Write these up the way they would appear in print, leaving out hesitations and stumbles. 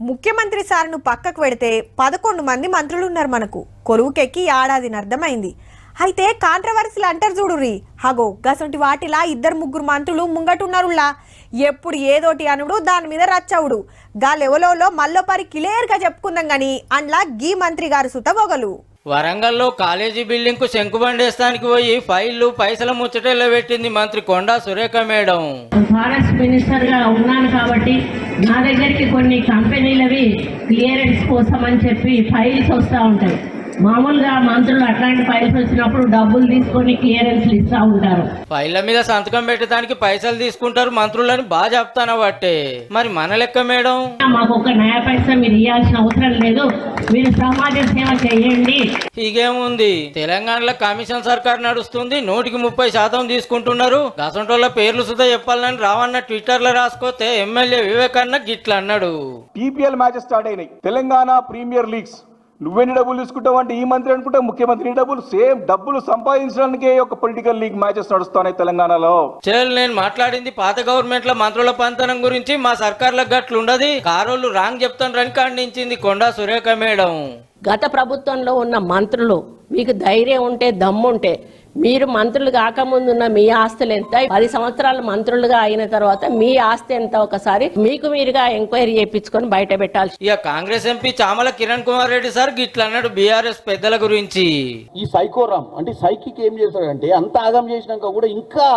ముఖ్యమంత్రి సార్ను పక్కకు పెడితే 11 మంది మంత్రులు ఉన్నారు మనకు. కొలువుకెక్కి ఏడాదిని అర్థమైంది. అయితే కాంట్రవర్సీలు అంటారు చూడుర్రి, హగో గసంటి వాటిలా 2-3 మంత్రులు ముంగటున్నారులా. ఎప్పుడు ఏదోటి అనుడు దాని మీద రచ్చవుడు. గా లెవెలలో మల్లోపరి క్లియర్గా చెప్పుకుందాం గాని అండ్లా గీ మంత్రి గారు సుతవొగలు. వరంగల్లో కాలేజీ బిల్డింగ్ కు శంకుబండేస్తానికి పోయి ఫైళ్లు పైసల ముచ్చటలో పెట్టింది మంత్రి Konda Surekha madam. Forest minister గా ఉన్నాను కాబట్టి నా దగ్గరికి కొన్ని కంపెనీలవి క్లియరెన్స్ కోసం అని చెప్పి ఫైల్స్ వస్తూ ఉంటాయి. మామూలుగా మంత్రులు అట్లాంటి ఫైల్స్ వచ్చినప్పుడు డబ్బులు తీసుకొని క్లియరెన్స్ ఇస్తూ ఉంటారు. ఫైళ్ల మీద సంతకం పెట్టడానికి పైసలు తీసుకుంటారు మంత్రులని బాగా చెప్తాను బట్టే. మరి మన లెక్క మేడం, మాకు ఒక నయా పైసా మీరు ఇవ్వాల్సిన అవసరం లేదు, మీరు సమాజ సేవ చేయండి. ఇగేముంది, తెలంగాణలో కమిషన్ సర్కార్ నడుస్తుంది, 130% తీసుకుంటున్నారు. గసంటోళ్ళ పేర్లు సుధా చెప్పాలని రావన్న ట్విట్టర్ లో రాసుకోతే ఎమ్మెల్యే వివేకన్న గిట్ల అన్నాడు. టీపీఎల్ మ్యాచెస్ స్టార్ట్ అయినాయి. తెలంగాణ ప్రీమియర్ లీగ్స్ నువ్వెన్ని డబ్బులు తీసుకుంటావు అంటే ఈ మంత్రి అనుకుంటా ముఖ్యమంత్రి డబ్బులు సేమ్ డబ్బులు సంపాదించడానికే ఒక పొలిటికల్ లీగ్ మ్యాచెస్ నడుస్తున్నాయి తెలంగాణలో. నేను మాట్లాడింది పాత గవర్నమెంట్ లో మంత్రుల పంతనం గురించి, మా సర్కార్లకు గట్లు ఉండదు, కారోళ్ళు రాంగ్ చెప్తాను ఖండించింది కొండా సురేఖ మేడం. గత ప్రభుత్వంలో ఉన్న మంత్రులు మీకు ధైర్యం ఉంటే దమ్ముంటే మీరు మంత్రులు కాకముందున్న మీ ఆస్తులు ఎంత, 10 సంవత్సరాలు మంత్రులుగా అయిన తర్వాత మీ ఆస్తి ఎంత ఒకసారి మీకు మీరుగా ఎంక్వైరీ చేయించుకొని బయట పెట్టాలి. ఇక కాంగ్రెస్ ఎంపీ చామల కిరణ్ కుమార్ రెడ్డి సార్ గిట్ల అన్నాడు బీఆర్ఎస్ పెద్దల గురించి. ఈ సైకోరామ్ అంటే సైకిక్ ఏం చేస్తాడంటే అంత ఆగం చేసినాక కూడా ఇంకా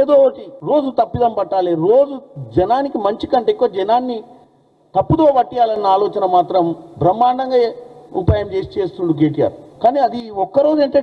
ఏదో ఒకటి రోజు తప్పిదం పట్టాలి, రోజు జనానికి మంచి కంటే ఎక్కువ జనాన్ని తప్పుదో పట్టియాలన్న ఆలోచన మాత్రం బ్రహ్మాండంగా ఉపాయం చేస్తుండు కేటీఆర్. కానీ అది ఒక్కరోజు